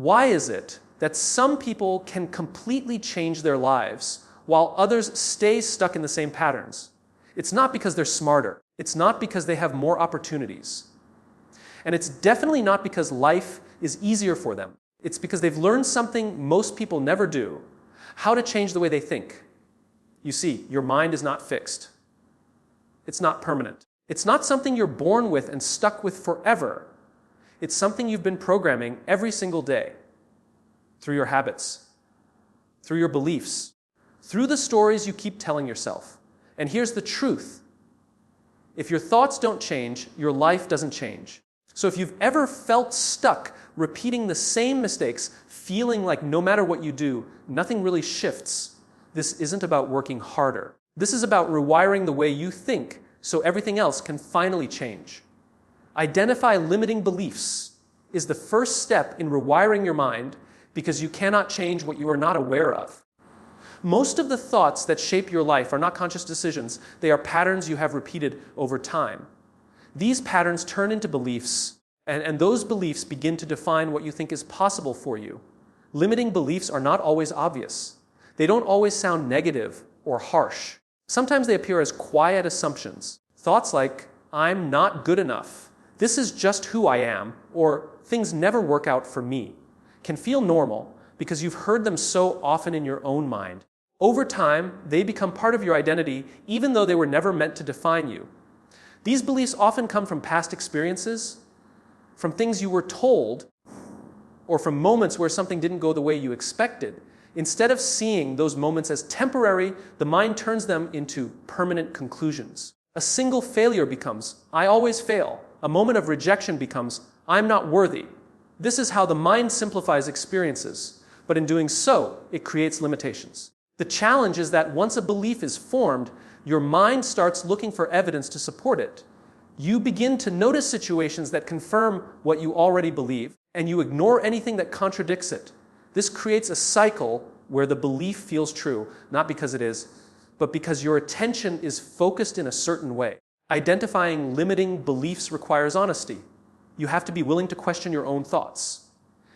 Why is it that some people can completely change their lives while others stay stuck in the same patterns? It's not because they're smarter. It's not because they have more opportunities. And it's definitely not because life is easier for them. It's because they've learned something most people never do: how to change the way they think. You see, your mind is not fixed. It's not permanent. It's not something you're born with and stuck with forever. It's something you've been programming every single day, through your habits, through your beliefs, through the stories you keep telling yourself. And here's the truth: if your thoughts don't change, your life doesn't change. So if you've ever felt stuck repeating the same mistakes, feeling like no matter what you do, nothing really shifts, this isn't about working harder. This is about rewiring the way you think so everything else can finally change. Identify limiting beliefs is the first step in rewiring your mind, because you cannot change what you are not aware of. Most of the thoughts that shape your life are not conscious decisions. They are patterns you have repeated over time. These patterns turn into beliefs, and those beliefs begin to define what you think is possible for you. Limiting beliefs are not always obvious. They don't always sound negative or harsh. Sometimes they appear as quiet assumptions. Thoughts like, "I'm not good enough," "this is just who I am," or "things never work out for me," can feel normal because you've heard them so often in your own mind. Over time, they become part of your identity, even though they were never meant to define you. These beliefs often come from past experiences, from things you were told, or from moments where something didn't go the way you expected. Instead of seeing those moments as temporary, the mind turns them into permanent conclusions. A single failure becomes, "I always fail." A moment of rejection becomes, "I'm not worthy." This is how the mind simplifies experiences, but in doing so, it creates limitations. The challenge is that once a belief is formed, your mind starts looking for evidence to support it. You begin to notice situations that confirm what you already believe, and you ignore anything that contradicts it. This creates a cycle where the belief feels true, not because it is, but because your attention is focused in a certain way. Identifying limiting beliefs requires honesty. You have to be willing to question your own thoughts.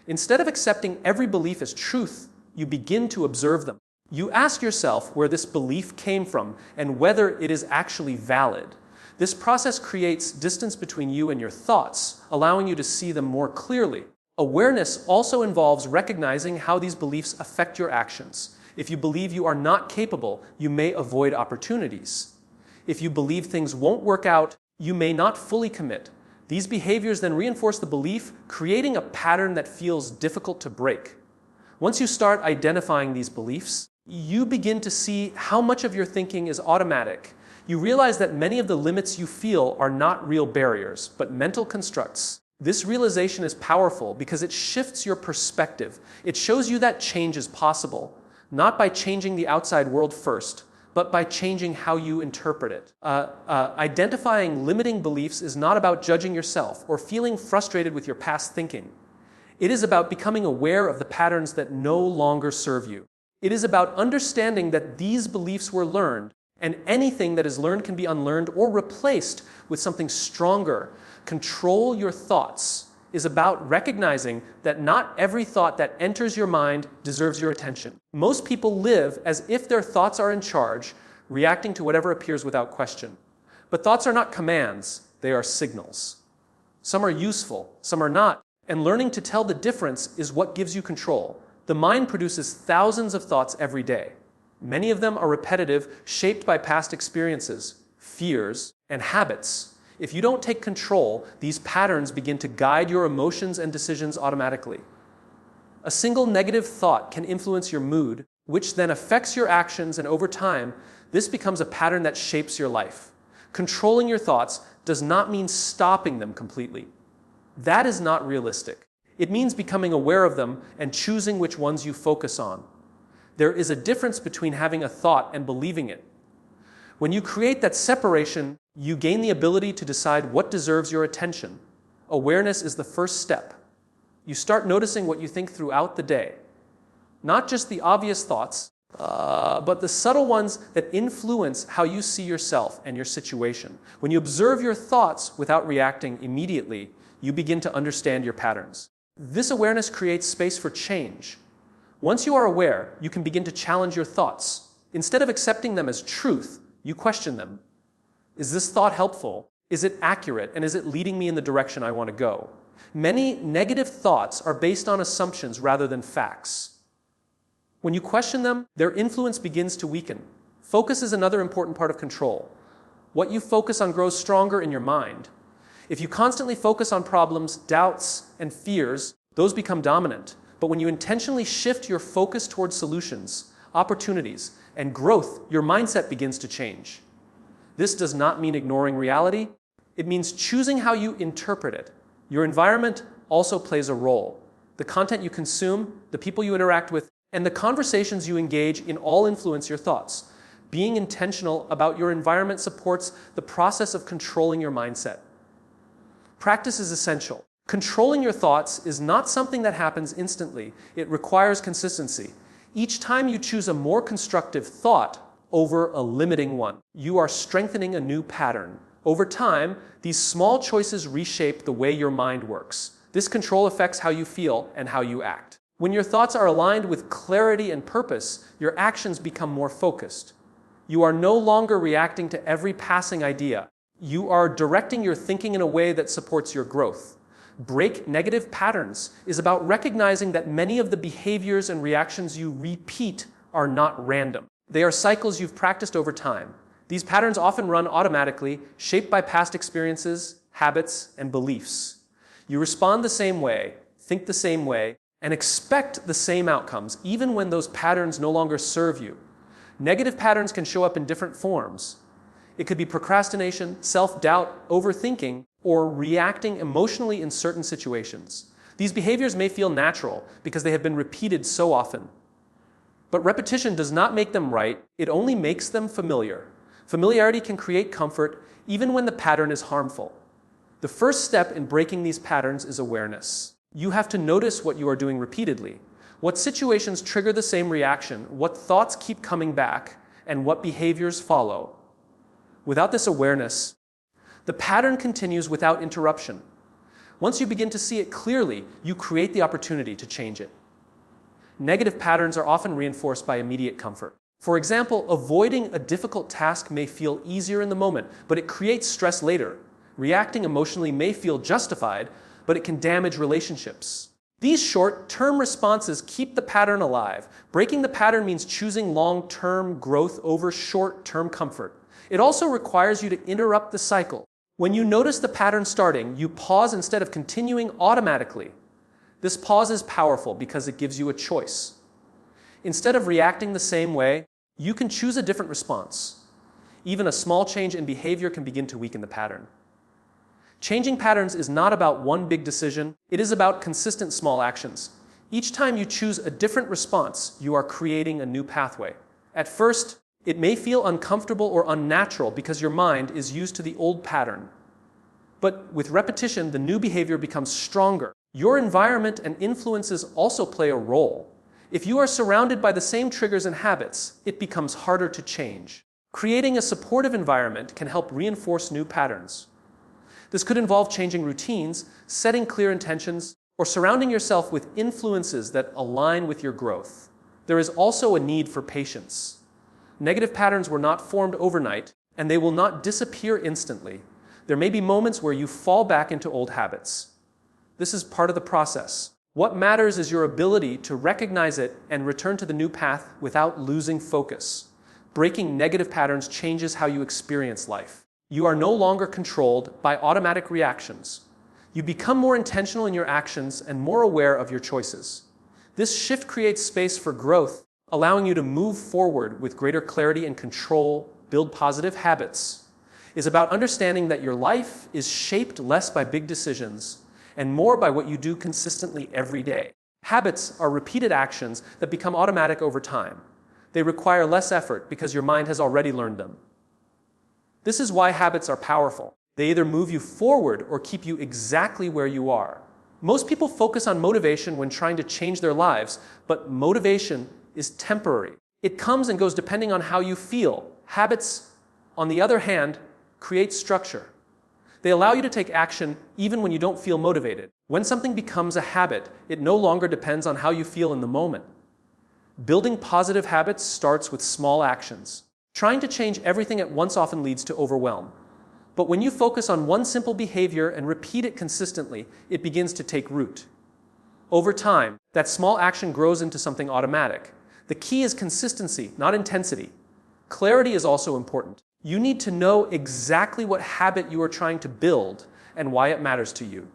Instead of accepting every belief as truth, you begin to observe them. You ask yourself where this belief came from and whether it is actually valid. This process creates distance between you and your thoughts, allowing you to see them more clearly. Awareness also involves recognizing how these beliefs affect your actions. If you believe you are not capable, you may avoid opportunities. If you believe things won't work out, you may not fully commit. These behaviors then reinforce the belief, creating a pattern that feels difficult to break. Once you start identifying these beliefs, you begin to see how much of your thinking is automatic. You realize that many of the limits you feel are not real barriers, but mental constructs. This realization is powerful because it shifts your perspective. It shows you that change is possible, not by changing the outside world first, but by changing how you interpret it. Identifying limiting beliefs is not about judging yourself or feeling frustrated with your past thinking. It is about becoming aware of the patterns that no longer serve you. It is about understanding that these beliefs were learned, and anything that is learned can be unlearned or replaced with something stronger. Control your thoughts is about recognizing that not every thought that enters your mind deserves your attention. Most people live as if their thoughts are in charge, reacting to whatever appears without question. But thoughts are not commands, they are signals. Some are useful, some are not, and learning to tell the difference is what gives you control. The mind produces thousands of thoughts every day. Many of them are repetitive, shaped by past experiences, fears, and habits. If you don't take control, these patterns begin to guide your emotions and decisions automatically. A single negative thought can influence your mood, which then affects your actions, and over time, this becomes a pattern that shapes your life. Controlling your thoughts does not mean stopping them completely. That is not realistic. It means becoming aware of them and choosing which ones you focus on. There is a difference between having a thought and believing it. When you create that separation, you gain the ability to decide what deserves your attention. Awareness is the first step. You start noticing what you think throughout the day. Not just the obvious thoughts, but the subtle ones that influence how you see yourself and your situation. When you observe your thoughts without reacting immediately, you begin to understand your patterns. This awareness creates space for change. Once you are aware, you can begin to challenge your thoughts. Instead of accepting them as truth, you question them. Is this thought helpful? Is it accurate? And is it leading me in the direction I want to go? Many negative thoughts are based on assumptions rather than facts. When you question them, their influence begins to weaken. Focus is another important part of control. What you focus on grows stronger in your mind. If you constantly focus on problems, doubts, and fears, those become dominant. But when you intentionally shift your focus towards solutions, opportunities, and growth, your mindset begins to change. This does not mean ignoring reality. It means choosing how you interpret it. Your environment also plays a role. The content you consume, the people you interact with, and the conversations you engage in all influence your thoughts. Being intentional about your environment supports the process of controlling your mindset. Practice is essential. Controlling your thoughts is not something that happens instantly. It requires consistency. Each time you choose a more constructive thought over a limiting one, you are strengthening a new pattern. Over time, these small choices reshape the way your mind works. This control affects how you feel and how you act. When your thoughts are aligned with clarity and purpose, your actions become more focused. You are no longer reacting to every passing idea. You are directing your thinking in a way that supports your growth. Break negative patterns is about recognizing that many of the behaviors and reactions you repeat are not random. They are cycles you've practiced over time. These patterns often run automatically, shaped by past experiences, habits, and beliefs. You respond the same way, think the same way, and expect the same outcomes, even when those patterns no longer serve you. Negative patterns can show up in different forms. It could be procrastination, self-doubt, overthinking, or reacting emotionally in certain situations. These behaviors may feel natural because they have been repeated so often. But repetition does not make them right, it only makes them familiar. Familiarity can create comfort even when the pattern is harmful. The first step in breaking these patterns is awareness. You have to notice what you are doing repeatedly. What situations trigger the same reaction, what thoughts keep coming back, and what behaviors follow. Without this awareness, the pattern continues without interruption. Once you begin to see it clearly, you create the opportunity to change it. Negative patterns are often reinforced by immediate comfort. For example, avoiding a difficult task may feel easier in the moment, but it creates stress later. Reacting emotionally may feel justified, but it can damage relationships. These short-term responses keep the pattern alive. Breaking the pattern means choosing long-term growth over short-term comfort. It also requires you to interrupt the cycle. When you notice the pattern starting, you pause instead of continuing automatically. This pause is powerful because it gives you a choice. Instead of reacting the same way, you can choose a different response. Even a small change in behavior can begin to weaken the pattern. Changing patterns is not about one big decision, it is about consistent small actions. Each time you choose a different response, you are creating a new pathway. At first, it may feel uncomfortable or unnatural because your mind is used to the old pattern. But with repetition, the new behavior becomes stronger. Your environment and influences also play a role. If you are surrounded by the same triggers and habits, it becomes harder to change. Creating a supportive environment can help reinforce new patterns. This could involve changing routines, setting clear intentions, or surrounding yourself with influences that align with your growth. There is also a need for patience. Negative patterns were not formed overnight, and they will not disappear instantly. There may be moments where you fall back into old habits. This is part of the process. What matters is your ability to recognize it and return to the new path without losing focus. Breaking negative patterns changes how you experience life. You are no longer controlled by automatic reactions. You become more intentional in your actions and more aware of your choices. This shift creates space for growth, allowing you to move forward with greater clarity and control, build positive habits. It's about understanding that your life is shaped less by big decisions and more by what you do consistently every day. Habits are repeated actions that become automatic over time. They require less effort because your mind has already learned them. This is why habits are powerful. They either move you forward or keep you exactly where you are. Most people focus on motivation when trying to change their lives, but motivation is temporary. It comes and goes depending on how you feel. Habits, on the other hand, create structure. They allow you to take action even when you don't feel motivated. When something becomes a habit, it no longer depends on how you feel in the moment. Building positive habits starts with small actions. Trying to change everything at once often leads to overwhelm. But when you focus on one simple behavior and repeat it consistently, it begins to take root. Over time, that small action grows into something automatic. The key is consistency, not intensity. Clarity is also important. You need to know exactly what habit you are trying to build and why it matters to you.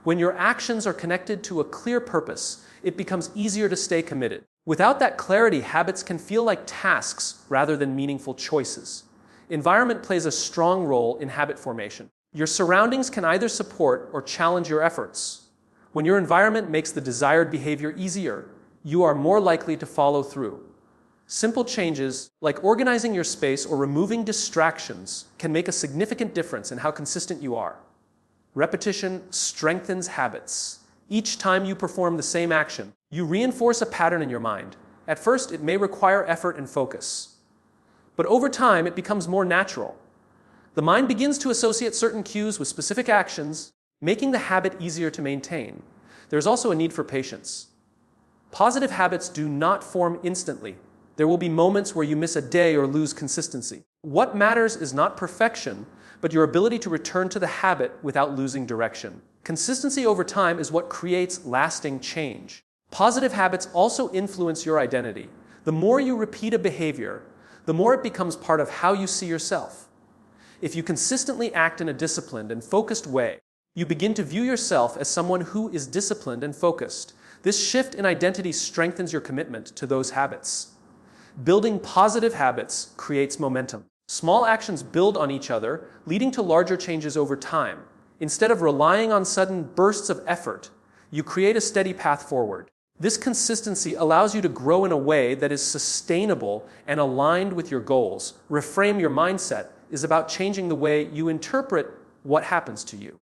When your actions are connected to a clear purpose, it becomes easier to stay committed. Without that clarity, habits can feel like tasks rather than meaningful choices. Environment plays a strong role in habit formation. Your surroundings can either support or challenge your efforts. When your environment makes the desired behavior easier, you are more likely to follow through. Simple changes, like organizing your space or removing distractions, can make a significant difference in how consistent you are. Repetition strengthens habits. Each time you perform the same action, you reinforce a pattern in your mind. At first, it may require effort and focus. But over time, it becomes more natural. The mind begins to associate certain cues with specific actions, making the habit easier to maintain. There's also a need for patience. Positive habits do not form instantly. There will be moments where you miss a day or lose consistency. What matters is not perfection, but your ability to return to the habit without losing direction. Consistency over time is what creates lasting change. Positive habits also influence your identity. The more you repeat a behavior, the more it becomes part of how you see yourself. If you consistently act in a disciplined and focused way, you begin to view yourself as someone who is disciplined and focused. This shift in identity strengthens your commitment to those habits. Building positive habits creates momentum. Small actions build on each other, leading to larger changes over time. Instead of relying on sudden bursts of effort, you create a steady path forward. This consistency allows you to grow in a way that is sustainable and aligned with your goals. Reframe your mindset is about changing the way you interpret what happens to you.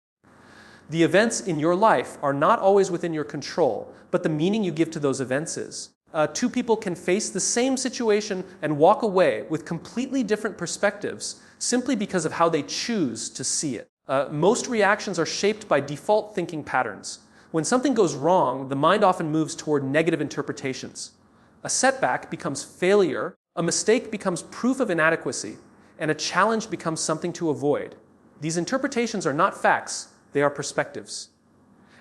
The events in your life are not always within your control, but the meaning you give to those events is. Two people can face the same situation and walk away with completely different perspectives simply because of how they choose to see it. Most reactions are shaped by default thinking patterns. When something goes wrong, the mind often moves toward negative interpretations. A setback becomes failure, a mistake becomes proof of inadequacy, and a challenge becomes something to avoid. These interpretations are not facts, they are perspectives.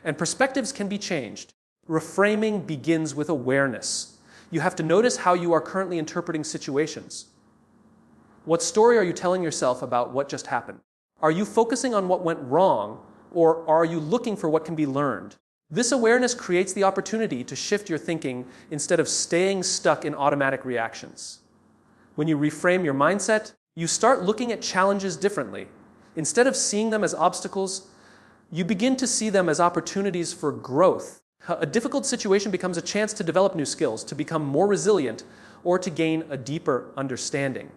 And perspectives can be changed. Reframing begins with awareness. You have to notice how you are currently interpreting situations. What story are you telling yourself about what just happened? Are you focusing on what went wrong, or are you looking for what can be learned? This awareness creates the opportunity to shift your thinking instead of staying stuck in automatic reactions. When you reframe your mindset, you start looking at challenges differently. Instead of seeing them as obstacles, you begin to see them as opportunities for growth. A difficult situation becomes a chance to develop new skills, to become more resilient, or to gain a deeper understanding.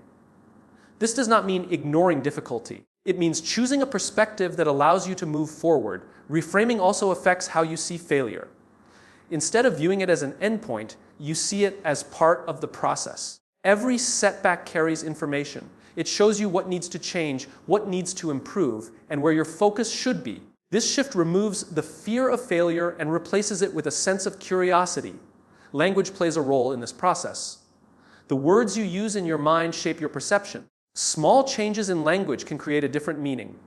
This does not mean ignoring difficulty. It means choosing a perspective that allows you to move forward. Reframing also affects how you see failure. Instead of viewing it as an endpoint, you see it as part of the process. Every setback carries information. It shows you what needs to change, what needs to improve, and where your focus should be. This shift removes the fear of failure and replaces it with a sense of curiosity. Language plays a role in this process. The words you use in your mind shape your perception. Small changes in language can create a different meaning.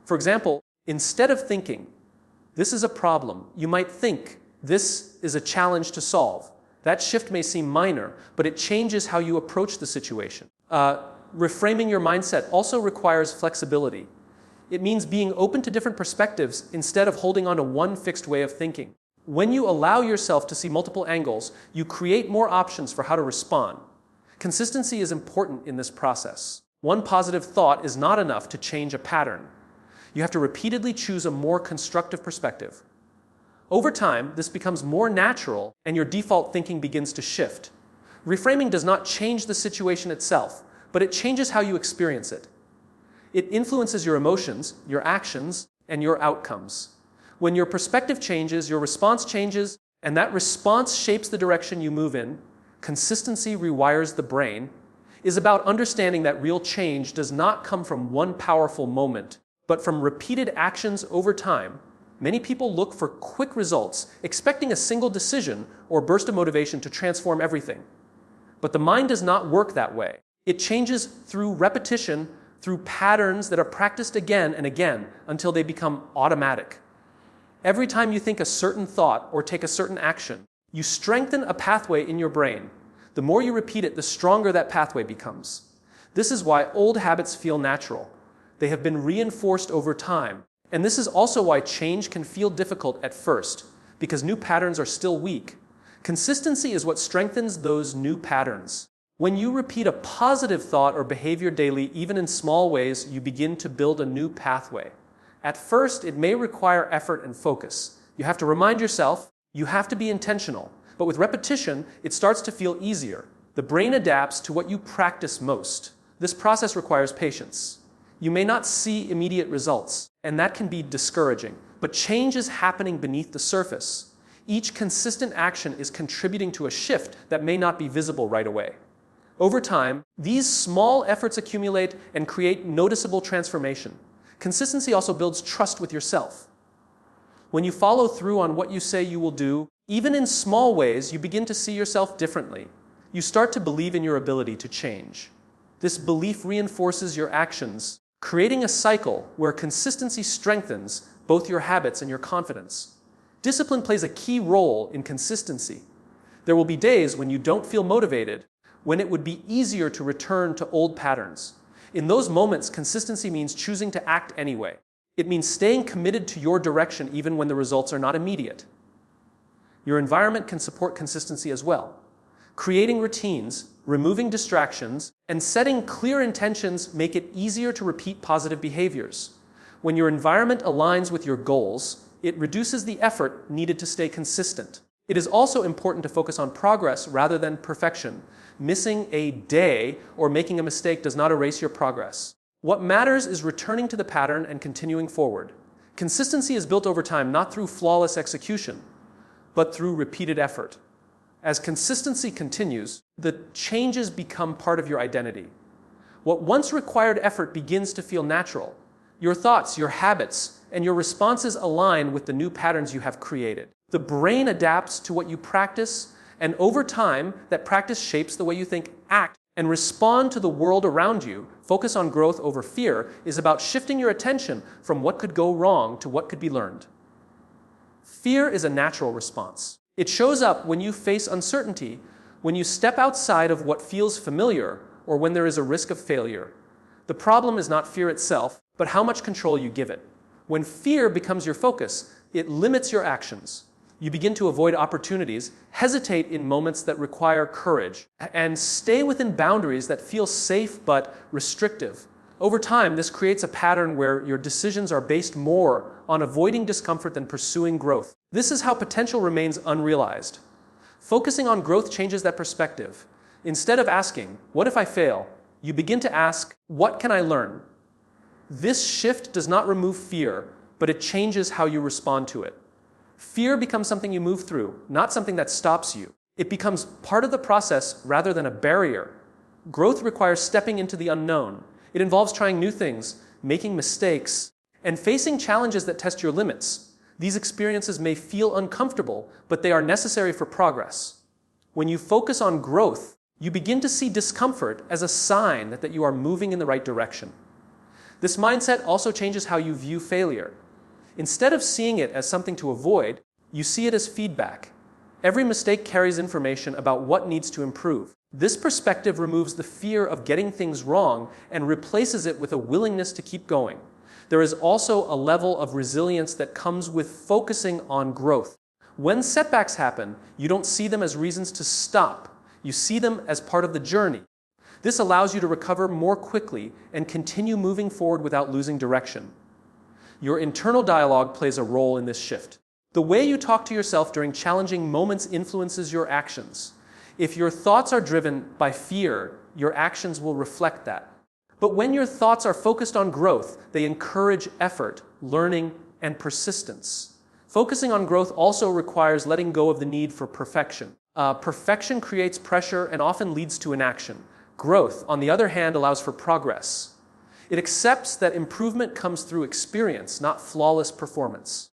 For example, instead of thinking, "This is a problem," you might think, "This is a challenge to solve." That shift may seem minor, but it changes how you approach the situation. Reframing your mindset also requires flexibility. It means being open to different perspectives instead of holding on to one fixed way of thinking. When you allow yourself to see multiple angles, you create more options for how to respond. Consistency is important in this process. One positive thought is not enough to change a pattern. You have to repeatedly choose a more constructive perspective. Over time, this becomes more natural and your default thinking begins to shift. Reframing does not change the situation itself, but it changes how you experience it. It influences your emotions, your actions, and your outcomes. When your perspective changes, your response changes, and that response shapes the direction you move in. Consistency rewires the brain, is about understanding that real change does not come from one powerful moment, but from repeated actions over time, Many people look for quick results, expecting a single decision or burst of motivation to transform everything. But the mind does not work that way. It changes through repetition, through patterns that are practiced again and again until they become automatic. Every time you think a certain thought or take a certain action, you strengthen a pathway in your brain. The more you repeat it, the stronger that pathway becomes. This is why old habits feel natural. They have been reinforced over time. And this is also why change can feel difficult at first, because new patterns are still weak. Consistency is what strengthens those new patterns. When you repeat a positive thought or behavior daily, even in small ways, you begin to build a new pathway. At first, it may require effort and focus. You have to remind yourself, you have to be intentional. But with repetition, it starts to feel easier. The brain adapts to what you practice most. This process requires patience. You may not see immediate results, and that can be discouraging. But change is happening beneath the surface. Each consistent action is contributing to a shift that may not be visible right away. Over time, these small efforts accumulate and create noticeable transformation. Consistency also builds trust with yourself. When you follow through on what you say you will do, even in small ways, you begin to see yourself differently. You start to believe in your ability to change. This belief reinforces your actions, creating a cycle where consistency strengthens both your habits and your confidence. Discipline plays a key role in consistency. There will be days when you don't feel motivated, when it would be easier to return to old patterns. In those moments, consistency means choosing to act anyway. It means staying committed to your direction even when the results are not immediate. Your environment can support consistency as well. Creating routines, removing distractions, and setting clear intentions make it easier to repeat positive behaviors. When your environment aligns with your goals, it reduces the effort needed to stay consistent. It is also important to focus on progress rather than perfection. Missing a day or making a mistake does not erase your progress. What matters is returning to the pattern and continuing forward. Consistency is built over time not through flawless execution, but through repeated effort. As consistency continues, the changes become part of your identity. What once required effort begins to feel natural. Your thoughts, your habits, and your responses align with the new patterns you have created. The brain adapts to what you practice, and over time, that practice shapes the way you think, act, and respond to the world around you. Focus on growth over fear is about shifting your attention from what could go wrong to what could be learned. Fear is a natural response. It shows up when you face uncertainty, when you step outside of what feels familiar, or when there is a risk of failure. The problem is not fear itself, but how much control you give it. When fear becomes your focus, it limits your actions. You begin to avoid opportunities, hesitate in moments that require courage, and stay within boundaries that feel safe but restrictive. Over time, this creates a pattern where your decisions are based more on avoiding discomfort than pursuing growth. This is how potential remains unrealized. Focusing on growth changes that perspective. Instead of asking, "What if I fail?" you begin to ask, "What can I learn?" This shift does not remove fear, but it changes how you respond to it. Fear becomes something you move through, not something that stops you. It becomes part of the process rather than a barrier. Growth requires stepping into the unknown. It involves trying new things, making mistakes, and facing challenges that test your limits. These experiences may feel uncomfortable, but they are necessary for progress. When you focus on growth, you begin to see discomfort as a sign that you are moving in the right direction. This mindset also changes how you view failure. Instead of seeing it as something to avoid, you see it as feedback. Every mistake carries information about what needs to improve. This perspective removes the fear of getting things wrong and replaces it with a willingness to keep going. There is also a level of resilience that comes with focusing on growth. When setbacks happen, you don't see them as reasons to stop. You see them as part of the journey. This allows you to recover more quickly and continue moving forward without losing direction. Your internal dialogue plays a role in this shift. The way you talk to yourself during challenging moments influences your actions. If your thoughts are driven by fear, your actions will reflect that. But when your thoughts are focused on growth, they encourage effort, learning, and persistence. Focusing on growth also requires letting go of the need for perfection. Perfection creates pressure and often leads to inaction. Growth, on the other hand, allows for progress. It accepts that improvement comes through experience, not flawless performance.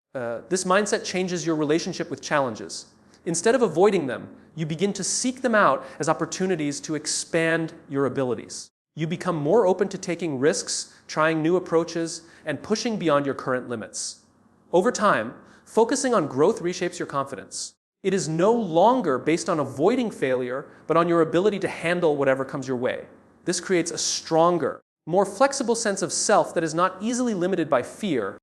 This mindset changes your relationship with challenges. Instead of avoiding them, you begin to seek them out as opportunities to expand your abilities. You become more open to taking risks, trying new approaches, and pushing beyond your current limits. Over time, focusing on growth reshapes your confidence. It is no longer based on avoiding failure, but on your ability to handle whatever comes your way. This creates a stronger, more flexible sense of self that is not easily limited by fear,